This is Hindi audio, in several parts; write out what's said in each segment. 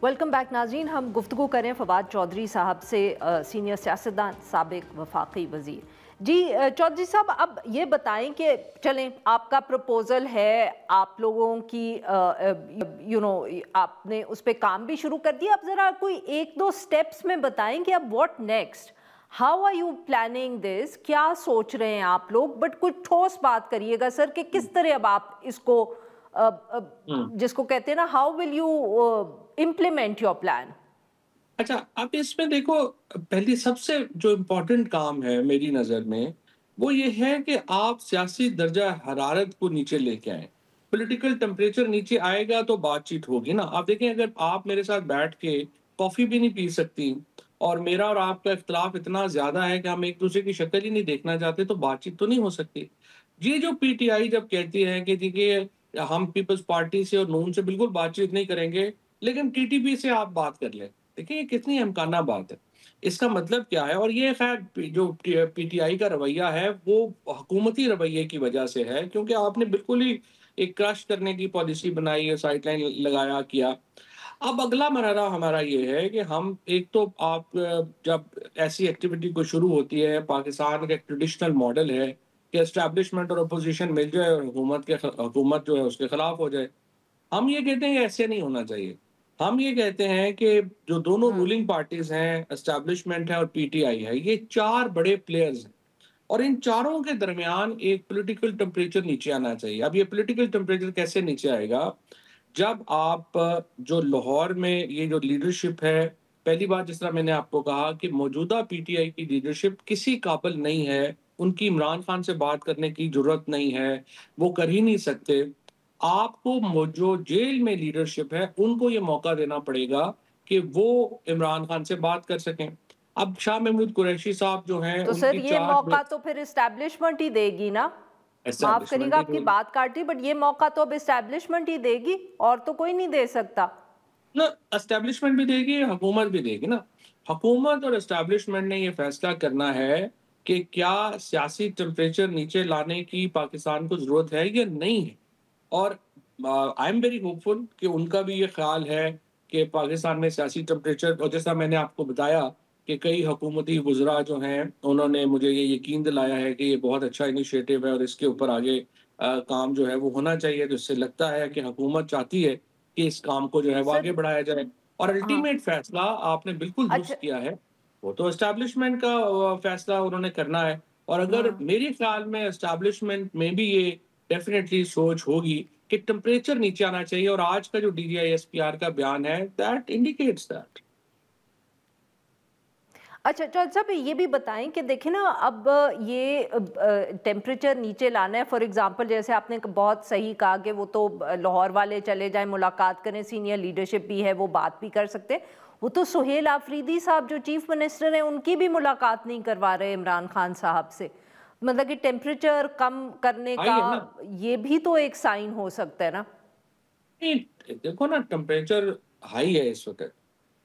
वेलकम बैक नाज़रीन। हम गुफ्तगू करें फवाद चौधरी साहब से, सीनियर सियासतदान, साबिक वफाकी वज़ीर। जी चौधरी साहब, अब ये बताएं कि चलें, आपका प्रपोज़ल है, आप लोगों की आपने उस पर काम भी शुरू कर दिया। अब ज़रा कोई एक दो स्टेप्स में बताएं कि अब what next, how are you planning this, क्या सोच रहे हैं आप लोग, बट कुछ ठोस बात करिएगा सर कि किस तरह अब आप इसको जिसको कहते हैं ना, how will you implement your plan. अच्छा, आप इसमें देखो, पहली सबसे जो इम्पोर्टेंट काम है मेरी नज़र में, वो ये है कि आप सियासी दर्जा हरारत को नीचे लेके आएँ। पॉलिटिकल टेम्परेचर नीचे आएगा तो बातचीत होगी ना। आप देखें, अगर आप मेरे साथ बैठ के कॉफ़ी भी नहीं पी सकती और मेरा और आपका इख्तिलाफ इतना ज़्यादा है कि हम एक-दूसरे की शक्ल ही नहीं देखना चाहते, तो बातचीत तो नहीं हो सकती। ये जो पीटीआई जब कहती है कि देखिए, हम पीपल्स पार्टी से और नून से बिल्कुल बातचीत नहीं करेंगे, लेकिन टीटीपी से आप बात कर लें। देखिए, ये कितनी अमकाना बात है। इसका मतलब क्या है? और ये ख़ैर जो पीटीआई का रवैया है, वो हुकूमती रवैये की वजह से है, क्योंकि आपने बिल्कुल ही एक क्रश करने की पॉलिसी बनाई है, साइडलाइन लगाया, किया। अब अगला मरहला हमारा ये है कि हम एक तो जब ऐसी एक्टिविटी को शुरू होती है, पाकिस्तान का एक ट्रेडिशनल मॉडल है कि एस्टेब्लिशमेंट और अपोज़िशन मिल जाए और हुकूमत जो है उसके खिलाफ हो जाए। हम ये कहते हैं कि ऐसे नहीं होना चाहिए। हम ये कहते हैं कि जो दोनों हम्म। रूलिंग पार्टीज़ हैं, एस्टेब्लिशमेंट है और पीटीआई है, ये 4 बड़े प्लेयर्स हैं और इन चारों के दरमियान एक पॉलिटिकल टेम्परेचर नीचे आना चाहिए। अब ये पॉलिटिकल टेम्परेचर कैसे नीचे आएगा? जब आप जो लाहौर में ये जो लीडरशिप है, पहली बात, जिस तरह मैंने आपको कहा कि मौजूदा पीटीआई की लीडरशिप किसी काबिल नहीं है, उनकी इमरान खान से बात करने की ज़रूरत नहीं है, वो कर ही नहीं सकते। आपको जो जेल में लीडरशिप है, उनको ये मौका देना पड़ेगा कि वो इमरान खान से बात कर सकें। अब शाह महमूद कुरैशी साहब जो हैं, तो सर उनकी ये 4 मौका तो फिर इस्टेब्लिशमेंट ही देगी ना। माफ करिएगा एस्टेब्लिशमेंट ही आपकी देगी। बात काटी, बट ये मौका तो अब इस्टेब्लिशमेंट ही देगी, और तो कोई नहीं दे सकता। ना, एस्टेब्लिशमेंट भी देगी, हुकूमत भी देगी ना। हुकूमत और एस्टेब्लिशमेंट ने ये फैसला करना है कि क्या सियासी टेम्परेचर नीचे लाने की पाकिस्तान को ज़रूरत है या नहीं है। और आई एम वेरी होपफुल कि उनका भी ये ख़्याल है कि पाकिस्तान में सियासी टेम्परेचर, और जैसा मैंने आपको बताया कि कई हुकूमती वुज़रा जो हैं, उन्होंने मुझे ये यकीन दिलाया है कि ये बहुत अच्छा इनिशिएटिव है और इसके ऊपर आगे काम जो है वो होना चाहिए। तो इससे लगता है कि हुकूमत चाहती है कि इस काम को जो है वो आगे सर। बढ़ाया जाए। और हाँ। अल्टीमेट फैसला आपने बिल्कुल अच्छा। दुरुस्त किया है, वो तो एस्टेब्लिशमेंट का फैसला उन्होंने करना है। और अगर हम्म। मेरे ख्याल में एस्टेब्लिशमेंट में भी ये डेफिनिटली सोच होगी कि टेम्परेचर नीचे आना चाहिए, और आज का जो डीजीआईएसपीआर का बयान है, दैट इंडिकेट्स दैट। अच्छा चौधरी साहब, ये भी बताएं कि देखें ना, अब ये टेम्परेचर नीचे लाना है, फॉर एग्जांपल जैसे आपने बहुत सही कहा कि वो तो लाहौर वाले चले जाएं, मुलाकात करें, सीनियर लीडरशिप भी है, वो बात भी कर सकते हैं। वो तो सुहेल आफरीदी साहब जो चीफ मिनिस्टर हैं, उनकी भी मुलाकात नहीं करवा रहे इमरान खान साहब से। मतलब कि टेम्परेचर कम करने आई का है ना। ये भी तो एक साइन हो सकता है ना। नहीं, देखो ना, टेम्परेचर हाई है इस वक्त।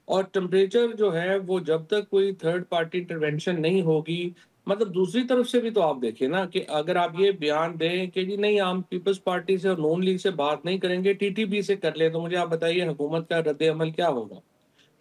और टेम्परेचर जो है वो जब तक कोई थर्ड पार्टी इंटरवेंशन नहीं होगी, मतलब दूसरी तरफ से भी तो आप देखिए ना कि अगर आप ये बयान दें कि जी नहीं, हम पीपल्स पार्टी से और नून लीग से बात नहीं करेंगे, टीटीपी से कर ले, तो मुझे आप बताइए हुकूमत का रद्द अमल क्या होगा।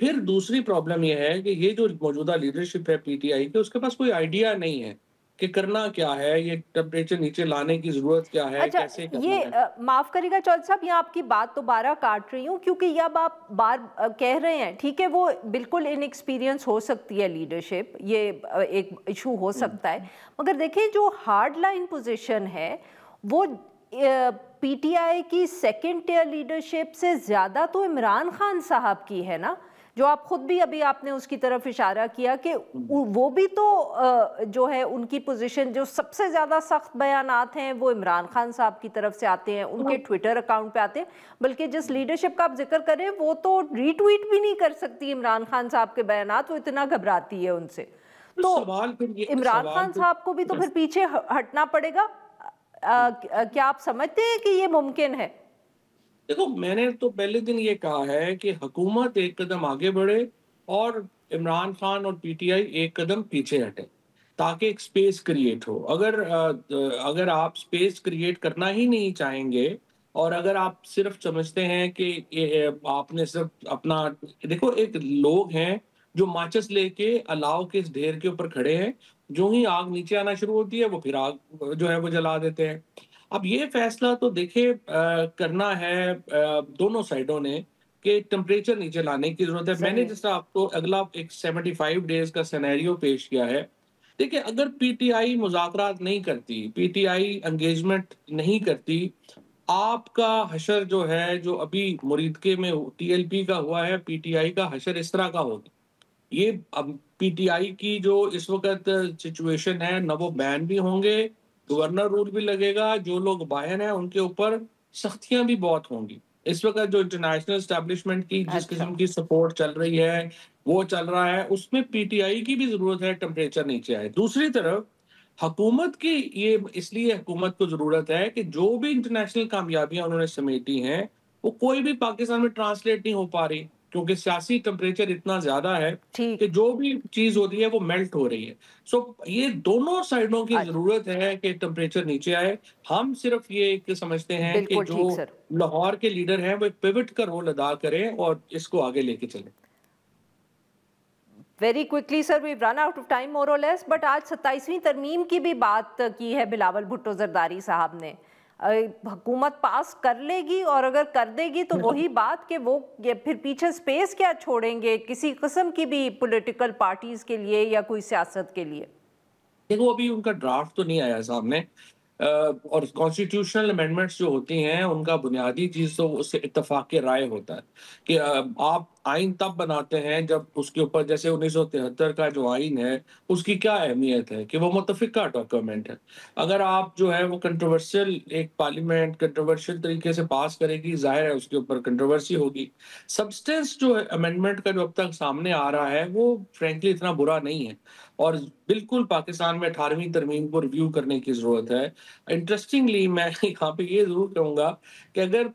फिर दूसरी प्रॉब्लम ये है कि ये जो मौजूदा लीडरशिप है पीटीआई की, उसके पास कोई आइडिया नहीं है कि करना क्या है, ये टेम्परेचर नीचे लाने की जरूरत क्या है, अच्छा, कैसे करना ये है। माफ करिएगा चौधरी साहब, यहाँ आपकी बात दोबारा काट रही हूँ, क्योंकि ये अब आप बार कह रहे हैं, ठीक है, वो बिल्कुल इनएक्सपीरियंस हो सकती है लीडरशिप, ये एक इशू हो हम्म। सकता है। मगर देखिए, जो हार्ड लाइन पोजीशन है, वो पीटीआई की सेकंड टियर लीडरशिप से ज्यादा तो इमरान खान साहब की है ना। जो आप खुद भी अभी आपने उसकी तरफ इशारा किया कि हम्म। वो भी तो जो है उनकी पोजीशन, जो सबसे ज़्यादा सख्त बयानात हैं वो इमरान खान साहब की तरफ से आते हैं, उनके ट्विटर अकाउंट पे आते हैं। बल्कि जिस लीडरशिप का आप जिक्र करें, वो तो रीट्वीट भी नहीं कर सकती इमरान खान साहब के बयानात, वो इतना घबराती है उनसे। तो तो सवाल फिर ये इमरान सवाल खान फिर साहब को भी तो फिर पीछे हटना पड़ेगा। क्या आप समझते हैं कि ये मुमकिन है? देखो, मैंने तो पहले दिन ये कहा है कि हुकूमत एक कदम आगे बढ़े और इमरान खान और पीटीआई एक कदम पीछे हटे, ताकि एक स्पेस क्रिएट हो। अगर आप स्पेस क्रिएट करना ही नहीं चाहेंगे, और अगर आप सिर्फ समझते हैं कि आपने सिर्फ अपना, देखो एक लोग हैं जो माचिस लेके अलाव के इस ढेर के ऊपर खड़े हैं, जो ही आग नीचे आना शुरू होती है वो फिर आग जो है वो जला देते हैं। अब ये फैसला तो देखिए करना है दोनों साइडों ने कि टेम्परेचर नीचे लाने की ज़रूरत है। मैंने ज़रूर। जैसा आपको अगला एक 75 डेज़ का सिनेरियो पेश किया है। देखिए, अगर पीटीआई मुज़ाकरात नहीं करती, पीटीआई एंगेजमेंट नहीं करती, आपका हशर जो है, जो अभी मुरीदके में टीएलपी का हुआ है, पीटीआई का हशर इस तरह का होगा। ये अब पीटीआई की जो इस वक़्त सिचुएशन है, ना वो बैन भी होंगे, गवर्नर रूल भी लगेगा, जो लोग बाहर हैं उनके ऊपर सख्तियाँ भी बहुत होंगी। इस वक़्त जो इंटरनेशनल एस्टेब्लिशमेंट की जिस अच्छा। किस्म की सपोर्ट चल रही है, वो चल रहा है, उसमें पीटीआई की भी ज़रूरत है टेम्परेचर नीचे आए। दूसरी तरफ हुकूमत की ये इसलिए हुकूमत को ज़रूरत है कि जो भी इंटरनेशनल कामयाबियाँ उन्होंने समेटी हैं, वो कोई भी पाकिस्तान में ट्रांसलेट नहीं हो पा रही, क्योंकि सियासी टेम्परेचर इतना ज़्यादा है ठीक। कि जो भी चीज़ हो रही है वो मेल्ट हो रही है। सो ये दोनों साइडों की अच्छा। ज़रूरत है कि टेम्परेचर नीचे आए। हम सिर्फ ये एक समझते हैं कि बिल्कुल जो ठीक सर। लाहौर के लीडर हैं वो एक पिवट का रोल अदा करें और इसको आगे लेके चलें। Very quickly sir, we run out of time more or less, but आज 27वीं तरमीम की भी बात की है बिलावल भुट्टो जरदारी साहब ने। हुकूमत पास कर लेगी, और अगर कर देगी तो वही बात कि वो ये फिर पीछे स्पेस क्या छोड़ेंगे किसी किस्म की भी पॉलिटिकल पार्टीज के लिए या कोई सियासत के लिए? देखो, अभी उनका ड्राफ्ट तो नहीं आया सामने। और कॉन्स्टिट्यूशनल अमेंडमेंट्स जो होती हैं, उनका बुनियादी चीज़ तो उससे इत्तेफ़ाक़ राय होता है कि आप आइन तब बनाते हैं जब उसके ऊपर, जैसे 1973 का जो आइन है, उसकी क्या अहमियत है कि वो मुत्तफ़िक़ा डॉक्यूमेंट है। अगर आप जो है वो कंट्रोवर्शियल, एक पार्लियामेंट कंट्रोवर्शियल तरीके से पास करेगी, ज़ाहिर है उसके ऊपर कंट्रोवर्सी होगी। सब्सटेंस जो है अमेंडमेंट का जो अब तक सामने आ रहा है, वो फ्रैंकली इतना बुरा नहीं है, और बिल्कुल पाकिस्तान में 18वीं तरमीम को रिव्यू करने की ज़रूरत है। इंटरेस्टिंगली मैं यहाँ पे ये ज़रूर कहूँगा कि अगर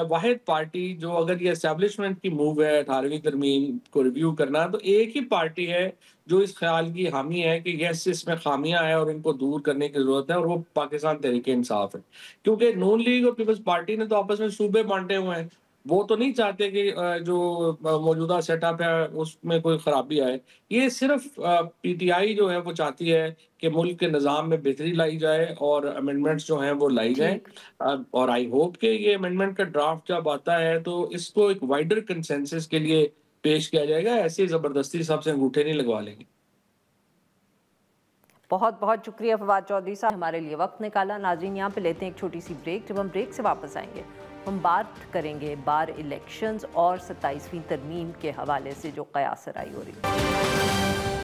वाहिद पार्टी जो, अगर ये एस्टेब्लिशमेंट की मूव है 18वीं तरमीम को रिव्यू करना, तो एक ही पार्टी है जो इस ख़्याल की हामी है कि यस, इसमें ख़ामियाँ हैं और इनको दूर करने की ज़रूरत है, और वो पाकिस्तान तहरीक-ए-इंसाफ है। क्योंकि नून लीग और पीपल्स पार्टी ने तो आपस में सूबे बाँटे हुए हैं। वो तो नहीं चाहते कि जो मौजूदा सेटअप है उसमें कोई ख़राबी आए। ये सिर्फ़ पीटीआई जो है वो चाहती है कि मुल्क के निज़ाम में बेहतरी लाई जाए और अमेंडमेंट्स जो हैं वो लाई जाएँ। ठीक। और आई होप कि ये अमेंडमेंट का ड्राफ्ट जब आता है तो इसको एक वाइडर कंसेंसस के लिए पेश किया जाएगा। ऐसे ज़बरदस्ती सबसे अंगूठे नहीं लगवा लेंगे। बहुत बहुत शुक्रिया फवाद चौधरी साहब, हमारे लिए वक्त निकाला। नाज़रीन, यहाँ पे लेते हैं एक छोटी सी ब्रेक। जब हम ब्रेक से वापस आएंगे, हम बात करेंगे बार इलेक्शंस और 27वीं तरमीम के हवाले से जो कयास राई हो रही है।